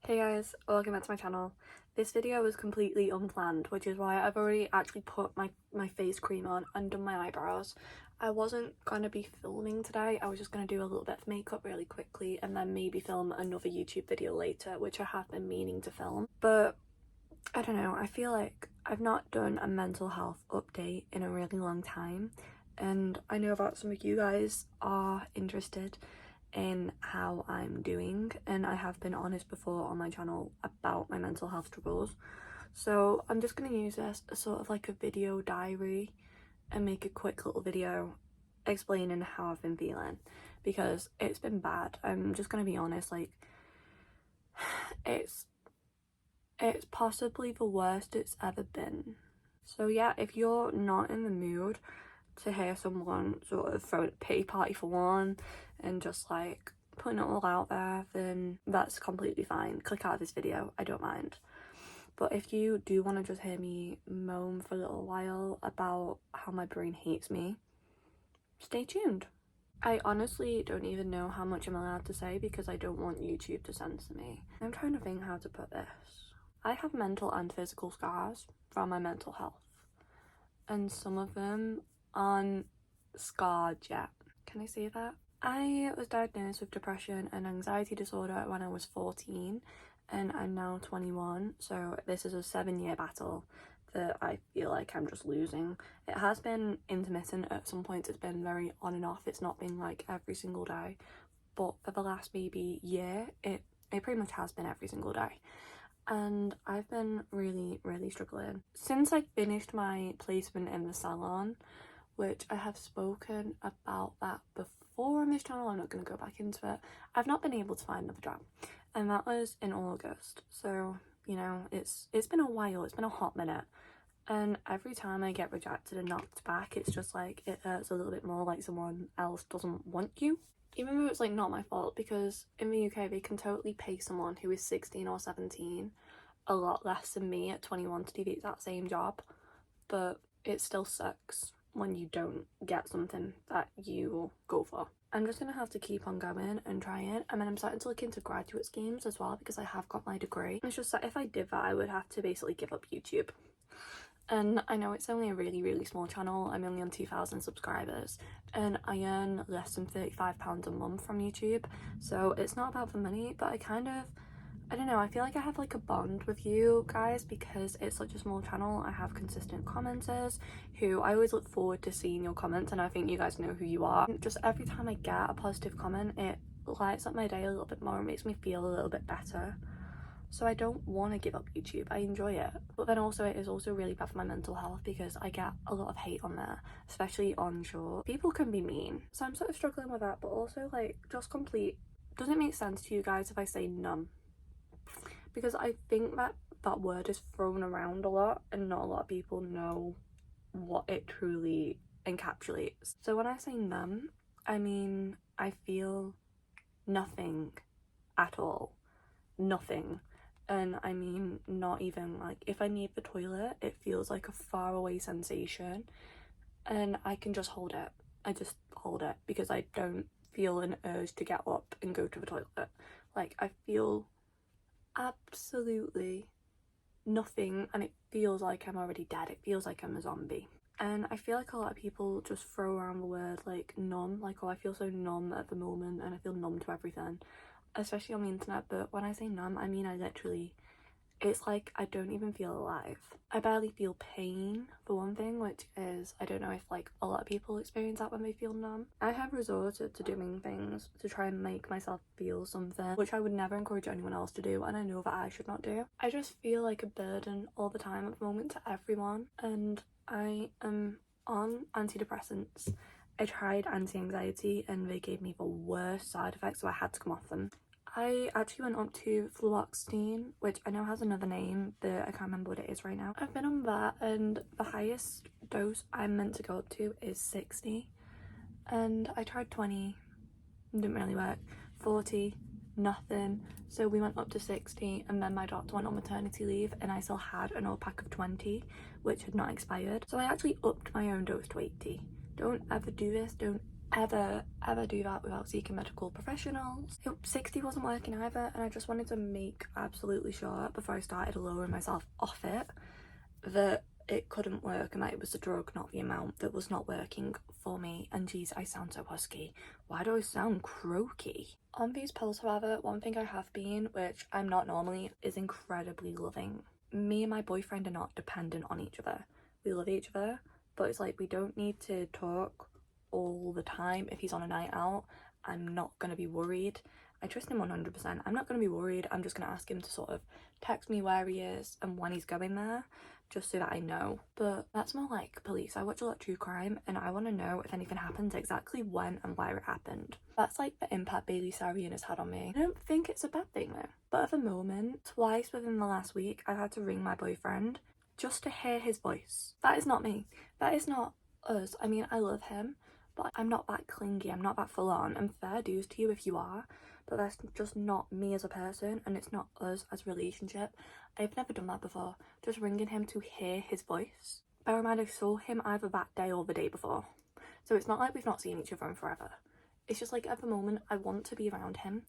Hey guys, welcome back to my channel. This video was completely unplanned, which is why I've already actually put my face cream on and done my eyebrows. I wasn't going to be filming today, I was just going to do a little bit of makeup really quickly and then maybe film another YouTube video later, which I have been meaning to film. But I don't know, I feel like I've not done a mental health update in a really long time, and I know that some of you guys are interested in how I'm doing, and I have been honest before on my channel about my mental health struggles. So I'm just going to use this as sort of like a video diary and make a quick little video explaining how I've been feeling, because it's been bad. I'm just going to be honest, like it's possibly the worst it's ever been. So yeah, if you're not in the mood to hear someone sort of throw a pity party for one and just like putting it all out there, then that's completely fine. Click out of this video, I don't mind. But if you do want to just hear me moan for a little while about how my brain hates me, stay tuned. I honestly don't even know how much I'm allowed to say because I don't want YouTube to censor me. I'm trying to think how to put this. I have mental and physical scars from my mental health, and some of them aren't scarred yet. Can I say that? I was diagnosed with depression and anxiety disorder when I was 14 and I'm now 21, so this is a 7-year battle that I feel like I'm just losing. It has been intermittent at some points, it's been very on and off, it's not been like every single day, but for the last maybe year it pretty much has been every single day. And I've been really struggling. Since I finished my placement in the salon, which I have spoken about that before on this channel, I'm not going to go back into it, I've not been able to find another job. And that was in August. So, you know, it's been a while, it's been a hot minute. And every time I get rejected and knocked back, it's just like, it hurts a little bit more, like someone else doesn't want you. Even though it's like not my fault, because in the UK they can totally pay someone who is 16 or 17 a lot less than me at 21 to do the exact same job, but it still sucks when you don't get something that you go for. I'm just gonna have to keep on going and trying, and then I'm starting to look into graduate schemes as well because I have got my degree. It's just that if I did that I would have to basically give up YouTube. And I know it's only a really small channel, I'm only on 2,000 subscribers and I earn less than £35 a month from YouTube, so it's not about the money, but I don't know, I feel like I have like a bond with you guys because it's such a small channel. I have consistent commenters who I always look forward to seeing your comments, and I think you guys know who you are. Just every time I get a positive comment, it lights up my day a little bit more and makes me feel a little bit better. So I don't want to give up YouTube, I enjoy it. But then also it is also really bad for my mental health because I get a lot of hate on there, especially on short. People can be mean. So I'm sort of struggling with that, but also like just complete. Does it make sense to you guys if I say numb? Because I think that word is thrown around a lot and not a lot of people know what it truly encapsulates. So when I say numb, I mean I feel nothing at all. Nothing. And I mean not even like if I need the toilet, it feels like a far away sensation and I can just hold it. I just hold it because I don't feel an urge to get up and go to the toilet. Like I feel absolutely nothing and it feels like I'm already dead. It feels like I'm a zombie. And I feel like a lot of people just throw around the word like numb, like, oh, I feel so numb at the moment and I feel numb to everything, especially on the internet. But when I say numb, I mean I literally, it's like I don't even feel alive. I barely feel pain for one thing, which is, I don't know if like a lot of people experience that when they feel numb. I have resorted to doing things to try and make myself feel something, which I would never encourage anyone else to do, and I know that I should not do. I just feel like a burden all the time at the moment to everyone, and I am on antidepressants. I tried anti-anxiety and they gave me the worst side effects, so I had to come off them. I actually went up to fluoxetine, which I know has another name, but I can't remember what it is right now. I've been on that and the highest dose I'm meant to go up to is 60. And I tried 20, didn't really work. 40, nothing. So we went up to 60 and then my doctor went on maternity leave and I still had an old pack of 20, which had not expired. So I actually upped my own dose to 80. Don't ever do this, don't ever do that without seeking medical professionals. 60 wasn't working either, and I just wanted to make absolutely sure before I started lowering myself off it that it couldn't work and that it was the drug, not the amount, that was not working for me. And geez, I sound so husky. Why do I sound croaky? On these pills, however, one thing I have been, which I'm not normally, is incredibly loving. Me and my boyfriend are not dependent on each other. We love each other, but it's like we don't need to talk all the time. If he's on a night out, I'm not going to be worried. I trust him 100%. I'm not going to be worried. I'm just going to ask him to sort of text me where he is and when he's going there, just so that I know. But that's more like police. I watch a lot of true crime and I want to know if anything happens, exactly when and where it happened. That's like the impact Bailey Sarian has had on me. I don't think it's a bad thing though. But at the moment, twice within the last week, I've had to ring my boyfriend just to hear his voice. That is not me. That is not us. I mean, I love him, but I'm not that clingy. I'm not that full on. And fair dues to you if you are, but that's just not me as a person, and it's not us as a relationship. I've never done that before. Just ringing him to hear his voice. Bear in mind, I saw him either that day or the day before. So it's not like we've not seen each other in forever. It's just like at the moment, I want to be around him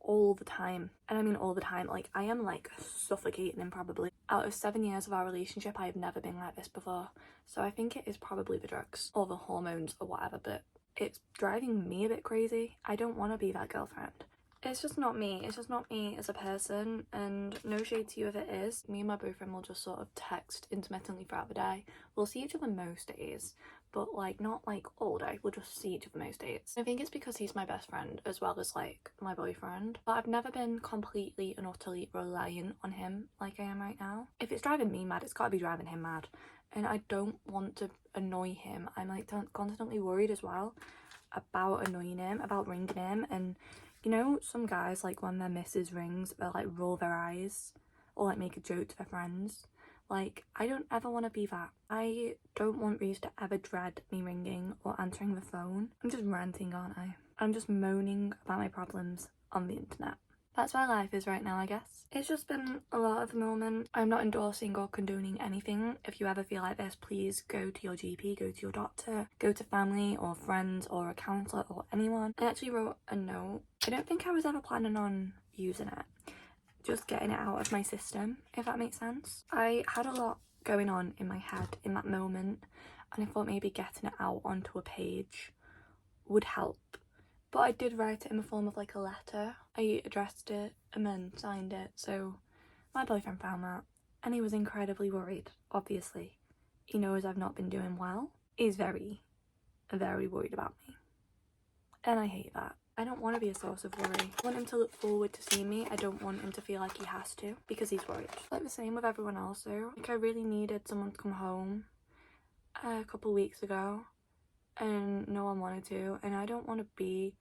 all the time. And I mean all the time. Like, I am like suffocating him probably. Out of 7 years of our relationship, I have never been like this before. So I think it is probably the drugs or the hormones or whatever, but it's driving me a bit crazy. I don't want to be that girlfriend. It's just not me. It's just not me as a person, and no shade to you if it is. Me and my boyfriend will just sort of text intermittently throughout the day. We'll see each other most days, but like not like all day. We'll just see each other most days. I think it's because he's my best friend as well as like my boyfriend, but I've never been completely and utterly reliant on him like I am right now. If it's driving me mad, it's got to be driving him mad, and I don't want to annoy him. I'm like constantly worried as well about annoying him, about ringing him. And you know, some guys, like when their missus rings, they'll like roll their eyes or like make a joke to their friends. Like, I don't ever want to be that. I don't want Reese to ever dread me ringing or answering the phone. I'm just ranting, aren't I? I'm just moaning about my problems on the internet. That's where life is right now, I guess. It's just been a lot at the moment. I'm not endorsing or condoning anything. If you ever feel like this, please go to your GP, go to your doctor, go to family or friends or a counsellor or anyone. I actually wrote a note. I don't think I was ever planning on using it. Just getting it out of my system, if that makes sense. I had a lot going on in my head in that moment, and I thought maybe getting it out onto a page would help. But I did write it in the form of like a letter. I addressed it and then signed it. So my boyfriend found that and he was incredibly worried, obviously. He knows I've not been doing well. He's very, very worried about me. And I hate that. I don't want to be a source of worry. I want him to look forward to seeing me. I don't want him to feel like he has to because he's worried. Like the same with everyone else though. Like I really needed someone to come home a couple weeks ago and no one wanted to, and I don't want to be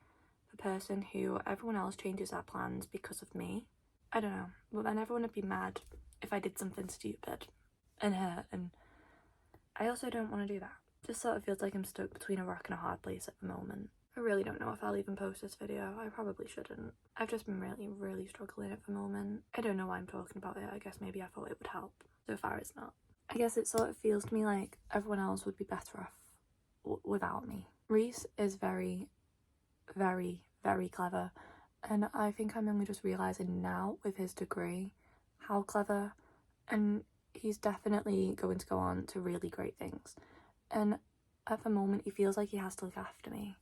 the person who everyone else changes their plans because of me. I don't know, but then everyone would be mad if I did something stupid and hurt, and I also don't want to do that. Just sort of feels like I'm stuck between a rock and a hard place at the moment. I really don't know if I'll even post this video. I probably shouldn't. I've just been really struggling at the moment. I don't know why I'm talking about it. I guess maybe I thought it would help. So far it's not. I guess it sort of feels to me like everyone else would be better off without me. Reese is very clever, and I think I'm only just realising now with his degree how clever, and he's definitely going to go on to really great things. And at the moment he feels like he has to look after me.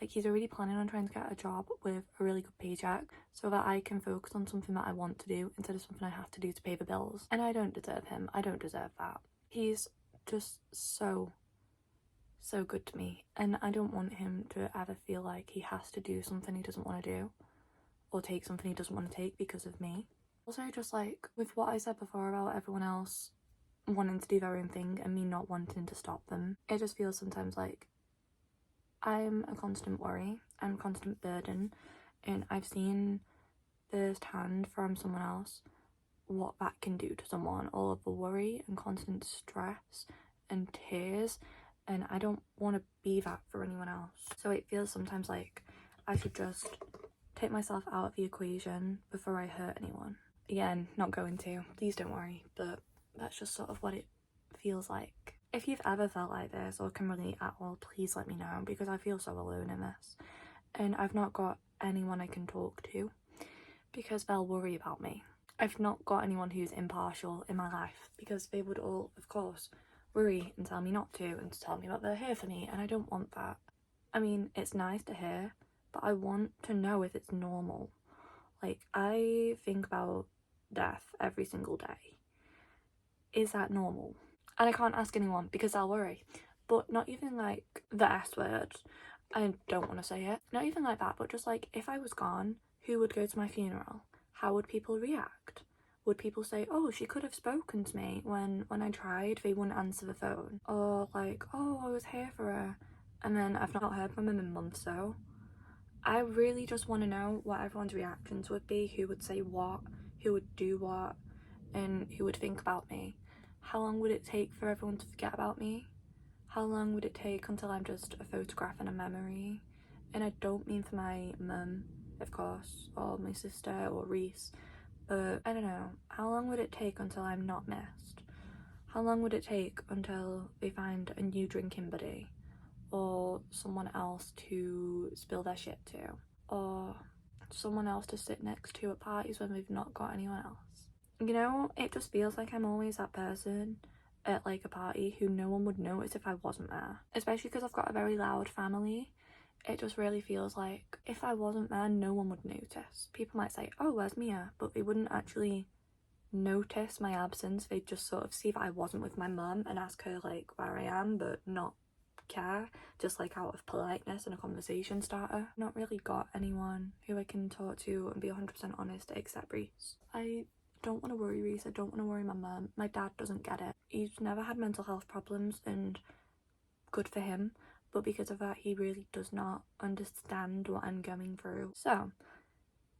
Like he's already planning on trying to get a job with a really good paycheck so that I can focus on something that I want to do instead of something I have to do to pay the bills. And I don't deserve him. I don't deserve that. He's just so good to me, and I don't want him to ever feel like he has to do something he doesn't want to do or take something he doesn't want to take because of me. Also, just like with what I said before about everyone else wanting to do their own thing and me not wanting to stop them, it just feels sometimes like I'm a constant worry, I'm a constant burden, and I've seen firsthand from someone else what that can do to someone, all of the worry and constant stress and tears, and I don't want to be that for anyone else. So it feels sometimes like I should just take myself out of the equation before I hurt anyone. Again, not going to, please don't worry, but that's just sort of what it feels like. If you've ever felt like this or can relate at all, please let me know, because I feel so alone in this. And I've not got anyone I can talk to because they'll worry about me. I've not got anyone who's impartial in my life because they would all, of course, worry and tell me not to and to tell me that they're here for me, and I don't want that. I mean, it's nice to hear, but I want to know if it's normal. Like, I think about death every single day. Is that normal? And I can't ask anyone because I'll worry. But not even like the S word. I don't want to say it. Not even like that, but just like, if I was gone, who would go to my funeral? How would people react? Would people say, oh, she could have spoken to me when I tried, they wouldn't answer the phone? Or like, oh, I was here for her, and then I've not heard from them in months. So I really just want to know what everyone's reactions would be, who would say what, who would do what, and who would think about me. How long would it take for everyone to forget about me? How long would it take until I'm just a photograph and a memory? And I don't mean for my mum, of course, or my sister or Reese, but I don't know, how long would it take until I'm not missed? How long would it take until they find a new drinking buddy, or someone else to spill their shit to, or someone else to sit next to at parties when we've not got anyone else? You know, it just feels like I'm always that person at like a party who no one would notice if I wasn't there, especially because I've got a very loud family. It just really feels like if I wasn't there, no one would notice. People might say, oh, where's Mia? But they wouldn't actually notice my absence. They'd just sort of see that I wasn't with my mum and ask her like where I am, but not care, just like out of politeness and a conversation starter. Not really got anyone who I can talk to and be 100% honest except Reese. I don't want to worry Reese, I don't want to worry my mum. My dad doesn't get it. He's never had mental health problems, and good for him, but because of that he really does not understand what I'm going through. So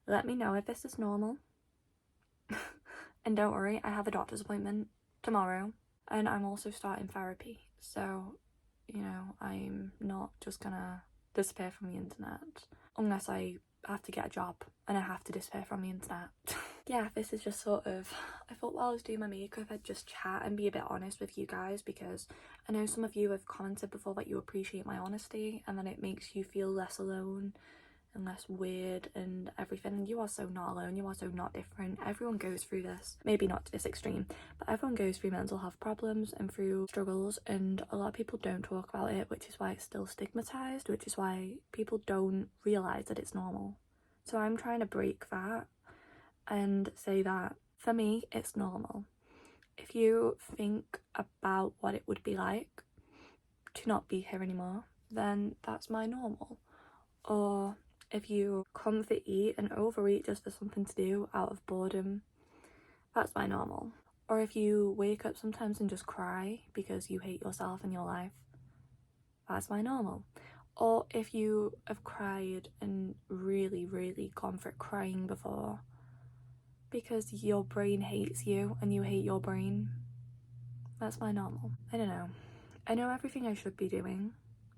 let me know if this is normal. And don't worry, I have a doctor's appointment tomorrow, and I'm also starting therapy, so you know, I'm not just gonna disappear from the internet unless I have to get a job and I have to disappear from the internet. Yeah, this is just sort of, I thought while I was doing my makeup I'd just chat and be a bit honest with you guys, because I know some of you have commented before that you appreciate my honesty and then it makes you feel less alone and less weird and everything, and you are so not alone, you are so not different. Everyone goes through this, maybe not to this extreme, but everyone goes through mental health problems and through struggles, and a lot of people don't talk about it, which is why it's still stigmatized, which is why people don't realize that it's normal. So I'm trying to break that and say that for me it's normal. If you think about what it would be like to not be here anymore, then that's my normal. Or if you comfort eat and overeat just for something to do out of boredom, that's my normal. Or if you wake up sometimes and just cry because you hate yourself and your life, that's my normal. Or if you have cried and really, really gone for crying before because your brain hates you and you hate your brain, that's my normal. I don't know. I know everything I should be doing,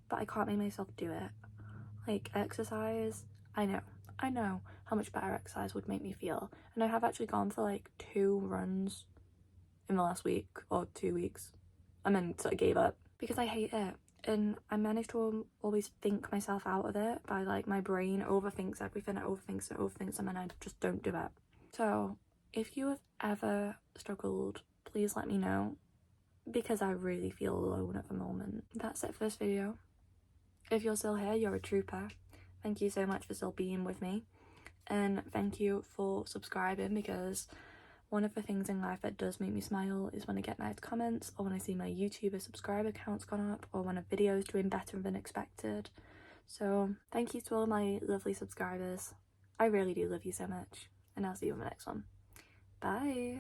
but I can't make myself do it. Like exercise, I know how much better exercise would make me feel, and I have actually gone for like 2 runs in the last week or 2 weeks, and then sort of gave up because I hate it, and I managed to always think myself out of it by like my brain overthinks everything, it overthinks, and then I just don't do it. So if you have ever struggled, please let me know, because I really feel alone at the moment. That's it for this video. If you're still here, you're a trooper. Thank you so much for still being with me, and thank you for subscribing, because one of the things in life that does make me smile is when I get nice comments, or when I see my YouTuber subscriber count's gone up, or when a video is doing better than expected. So thank you to all my lovely subscribers. I really do love you so much, and I'll see you in the next one. Bye!